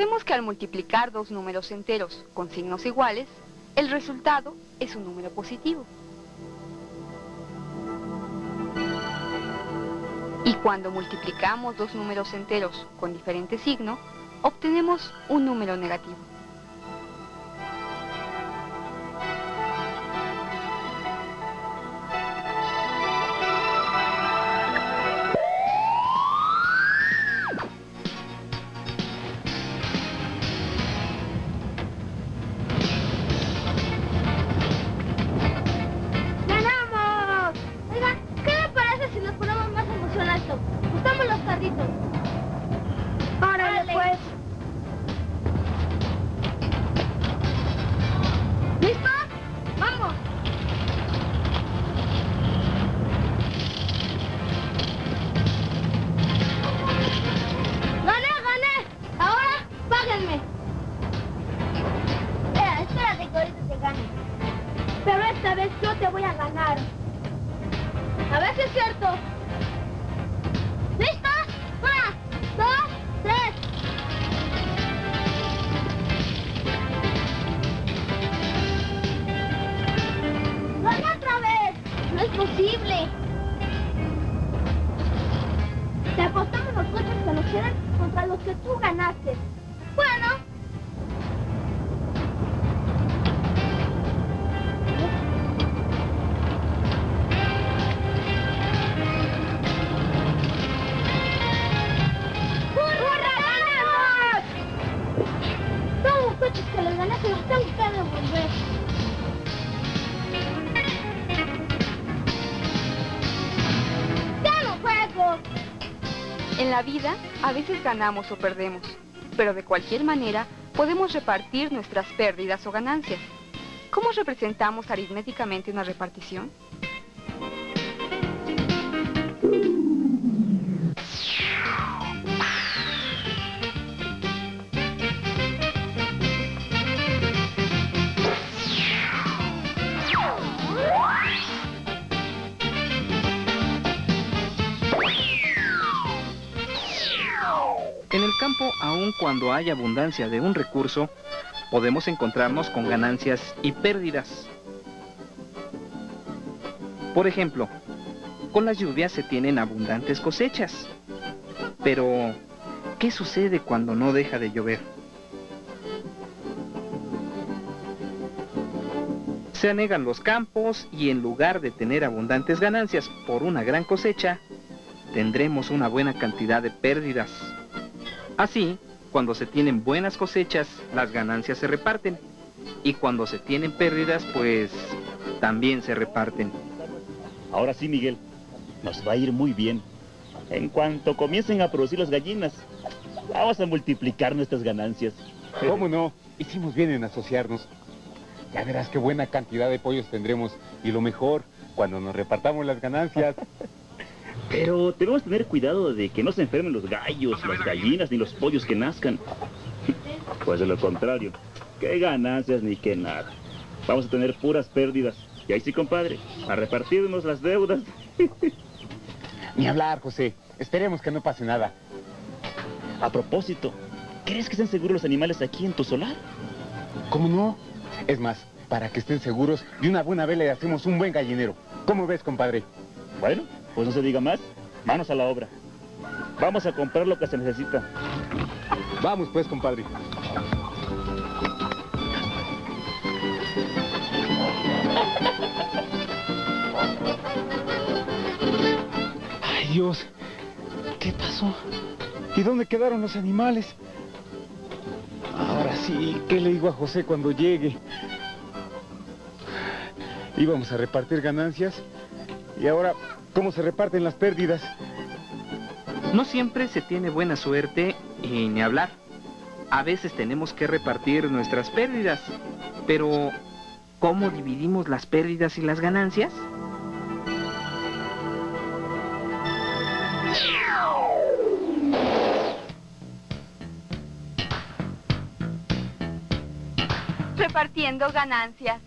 Recordemos que al multiplicar dos números enteros con signos iguales, el resultado es un número positivo. Y cuando multiplicamos dos números enteros con diferente signo, obtenemos un número negativo. Pero esta vez yo te voy a ganar. A ver si es cierto. ¿Listos? 1, 2, 3. ¡Gané otra vez! No es posible. Te apostamos los coches que nos quedan contra los que tú ganaste. Bueno. Que los ganaste los tengo que devolver. ¡Ya no juego! En la vida, a veces ganamos o perdemos, pero de cualquier manera podemos repartir nuestras pérdidas o ganancias. ¿Cómo representamos aritméticamente una repartición? En el campo, aun cuando hay abundancia de un recurso, podemos encontrarnos con ganancias y pérdidas. Por ejemplo, con las lluvias se tienen abundantes cosechas. Pero, ¿qué sucede cuando no deja de llover? Se anegan los campos y en lugar de tener abundantes ganancias por una gran cosecha, tendremos una buena cantidad de pérdidas. Así, cuando se tienen buenas cosechas, las ganancias se reparten. Y cuando se tienen pérdidas, pues también se reparten. Ahora sí, Miguel, nos va a ir muy bien. En cuanto comiencen a producir las gallinas, vamos a multiplicar nuestras ganancias. ¿Cómo no? Hicimos bien en asociarnos. Ya verás qué buena cantidad de pollos tendremos. Y lo mejor, cuando nos repartamos las ganancias. Pero debemos tener cuidado de que no se enfermen los gallos, las gallinas, ni los pollos que nazcan. Pues de lo contrario, qué ganancias ni qué nada. Vamos a tener puras pérdidas. Y ahí sí, compadre, a repartirnos las deudas. Ni hablar, José. Esperemos que no pase nada. A propósito, ¿crees que estén seguros los animales aquí en tu solar? ¿Cómo no? Es más, para que estén seguros, de una buena vez le hacemos un buen gallinero. ¿Cómo ves, compadre? Bueno, pues no se diga más. Manos a la obra. Vamos a comprar lo que se necesita. Vamos pues, compadre. Ay, Dios. ¿Qué pasó? ¿Y dónde quedaron los animales? Ahora sí, ¿qué le digo a José cuando llegue? Íbamos a repartir ganancias y ahora, ¿cómo se reparten las pérdidas? No siempre se tiene buena suerte y ni hablar. A veces tenemos que repartir nuestras pérdidas. Pero, ¿cómo dividimos las pérdidas y las ganancias? Repartiendo ganancias.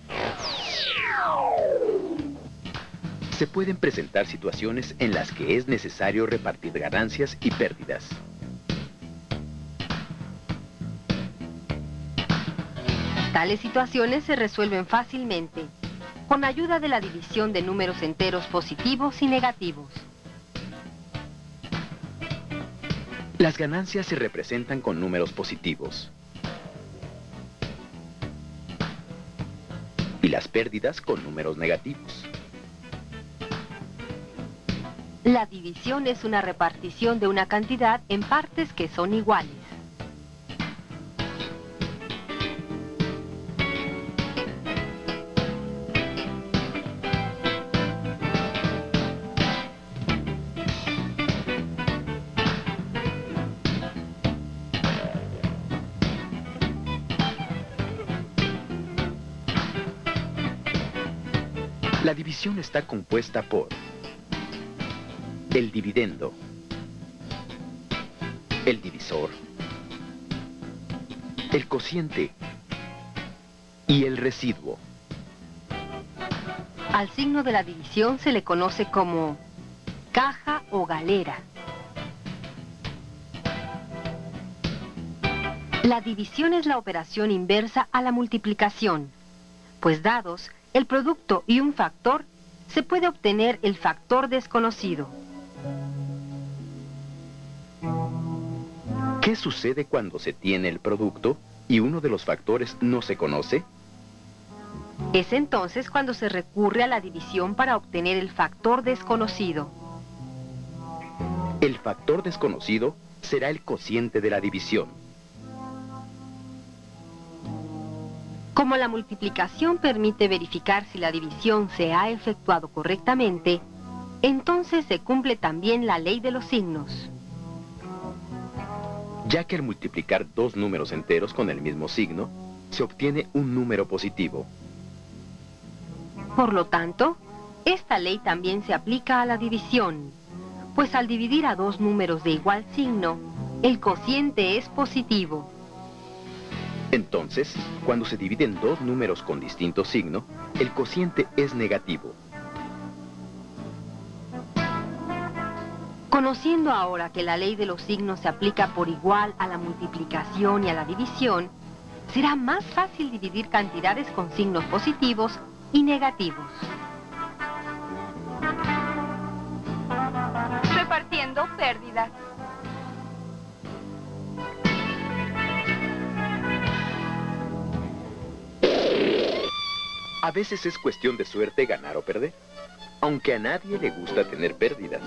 Se pueden presentar situaciones en las que es necesario repartir ganancias y pérdidas. Tales situaciones se resuelven fácilmente, con ayuda de la división de números enteros positivos y negativos. Las ganancias se representan con números positivos y las pérdidas con números negativos. La división es una repartición de una cantidad en partes que son iguales. La división está compuesta por el dividendo, el divisor, el cociente y el residuo. Al signo de la división se le conoce como caja o galera. La división es la operación inversa a la multiplicación, pues dados el producto y un factor, se puede obtener el factor desconocido. ¿Qué sucede cuando se tiene el producto y uno de los factores no se conoce? Es entonces cuando se recurre a la división para obtener el factor desconocido. El factor desconocido será el cociente de la división. Como la multiplicación permite verificar si la división se ha efectuado correctamente, entonces se cumple también la ley de los signos. Ya que al multiplicar dos números enteros con el mismo signo, se obtiene un número positivo. Por lo tanto, esta ley también se aplica a la división, pues al dividir a dos números de igual signo, el cociente es positivo. Entonces, cuando se dividen dos números con distinto signo, el cociente es negativo. Conociendo ahora que la ley de los signos se aplica por igual a la multiplicación y a la división, será más fácil dividir cantidades con signos positivos y negativos. Repartiendo pérdidas. A veces es cuestión de suerte ganar o perder, aunque a nadie le gusta tener pérdidas.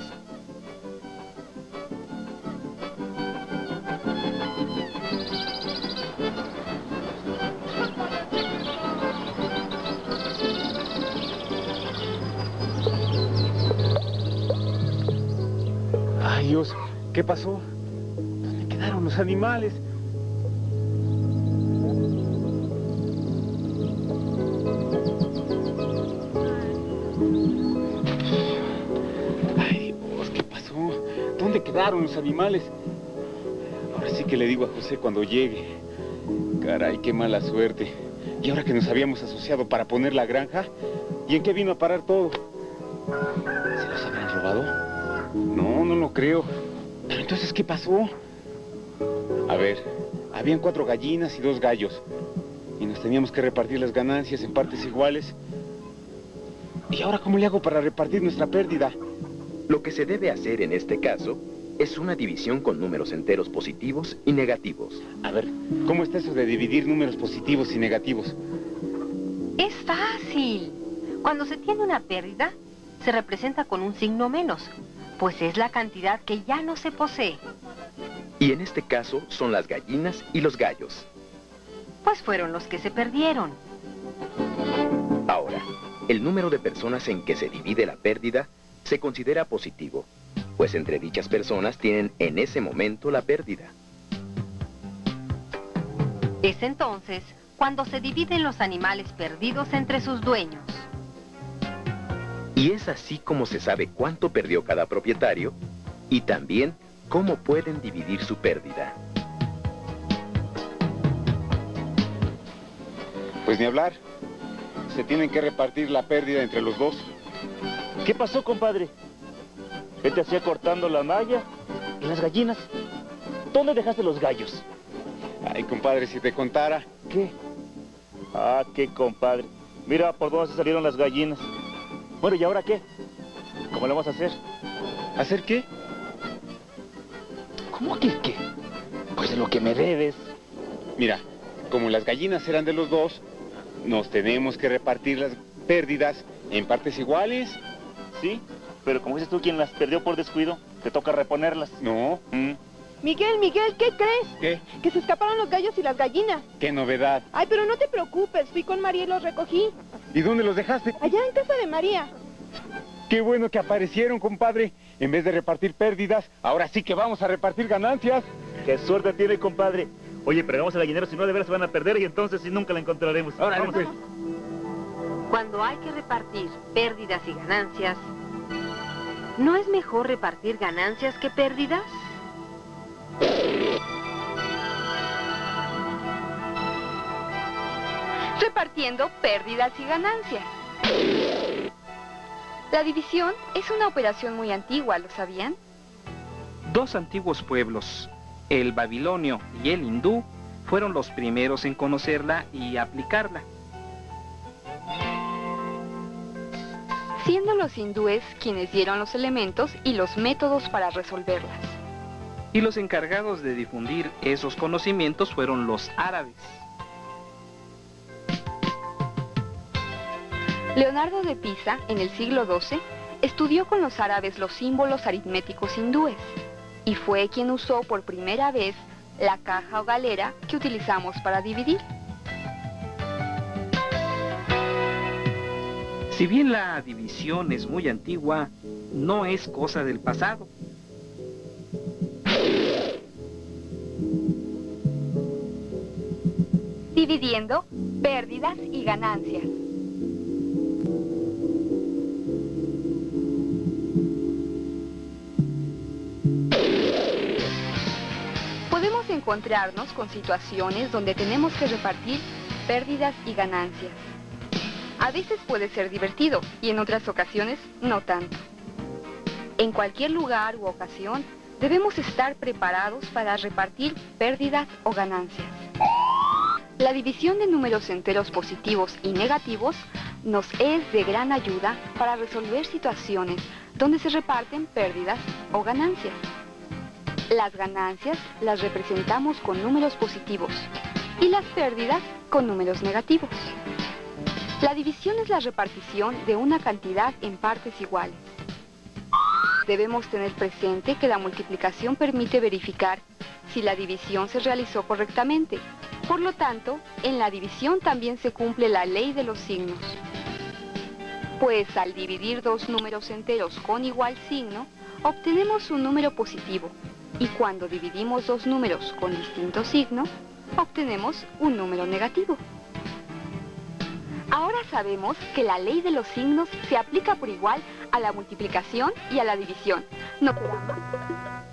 Ay, Dios, ¿qué pasó? ¿Dónde quedaron los animales? Ay, Dios, ¿qué pasó? ¿Dónde quedaron los animales? Ahora sí que le digo a José cuando llegue. Caray, qué mala suerte. Y ahora que nos habíamos asociado para poner la granja, ¿y en qué vino a parar todo? ¿Se los habrán robado? No, no lo creo. Pero entonces, ¿qué pasó? A ver, habían 4 gallinas y 2 gallos. Y nos teníamos que repartir las ganancias en partes iguales. ¿Y ahora cómo le hago para repartir nuestra pérdida? Lo que se debe hacer en este caso es una división con números enteros positivos y negativos. A ver, ¿cómo está eso de dividir números positivos y negativos? Es fácil. Cuando se tiene una pérdida, se representa con un signo menos, pues es la cantidad que ya no se posee. Y en este caso son las gallinas y los gallos. Pues fueron los que se perdieron. Ahora, el número de personas en que se divide la pérdida se considera positivo, pues entre dichas personas tienen en ese momento la pérdida. Es entonces cuando se dividen los animales perdidos entre sus dueños. Y es así como se sabe cuánto perdió cada propietario y también cómo pueden dividir su pérdida. Pues ni hablar. Se tienen que repartir la pérdida entre los dos. ¿Qué pasó, compadre? ¿Qué te hacía cortando la malla? ¿Y las gallinas? ¿Dónde dejaste los gallos? Ay, compadre, si te contara. ¿Qué? Ah, qué compadre. Mira por dónde se salieron las gallinas. Bueno, ¿y ahora qué? ¿Cómo lo vamos a hacer? ¿Hacer qué? ¿Cómo que qué? Pues de lo que me debes. Mira, como las gallinas eran de los dos, nos tenemos que repartir las pérdidas en partes iguales. Sí, pero como dices tú, quien las perdió por descuido, te toca reponerlas. No. Miguel, ¿qué crees? ¿Qué? Que se escaparon los gallos y las gallinas. ¿Qué novedad? Ay, pero no te preocupes, fui con María y los recogí. ¿Y dónde los dejaste? Allá en casa de María. Qué bueno que aparecieron, compadre. En vez de repartir pérdidas, ahora sí que vamos a repartir ganancias. Qué suerte tiene, compadre. Oye, pero vamos al gallinero, si no de veras se van a perder y entonces sí nunca la encontraremos. Ahora, vamos. pues. Cuando hay que repartir pérdidas y ganancias, ¿no es mejor repartir ganancias que pérdidas? Repartiendo pérdidas y ganancias. La división es una operación muy antigua, ¿lo sabían? Dos antiguos pueblos, el babilonio y el hindú, fueron los primeros en conocerla y aplicarla. Siendo los hindúes quienes dieron los elementos y los métodos para resolverlas. Y los encargados de difundir esos conocimientos fueron los árabes. Leonardo de Pisa, en el siglo XII, estudió con los árabes los símbolos aritméticos hindúes y fue quien usó por primera vez la caja o galera que utilizamos para dividir. Si bien la división es muy antigua, no es cosa del pasado. Dividiendo pérdidas y ganancias. Podemos encontrarnos con situaciones donde tenemos que repartir pérdidas y ganancias. A veces puede ser divertido y en otras ocasiones no tanto. En cualquier lugar u ocasión debemos estar preparados para repartir pérdidas o ganancias. La división de números enteros positivos y negativos nos es de gran ayuda para resolver situaciones donde se reparten pérdidas o ganancias. Las ganancias las representamos con números positivos y las pérdidas con números negativos. La división es la repartición de una cantidad en partes iguales. Debemos tener presente que la multiplicación permite verificar si la división se realizó correctamente. Por lo tanto, en la división también se cumple la ley de los signos. Pues al dividir dos números enteros con igual signo, obtenemos un número positivo. Y cuando dividimos dos números con distinto signo, obtenemos un número negativo. Ahora sabemos que la ley de los signos se aplica por igual a la multiplicación y a la división. No queda más.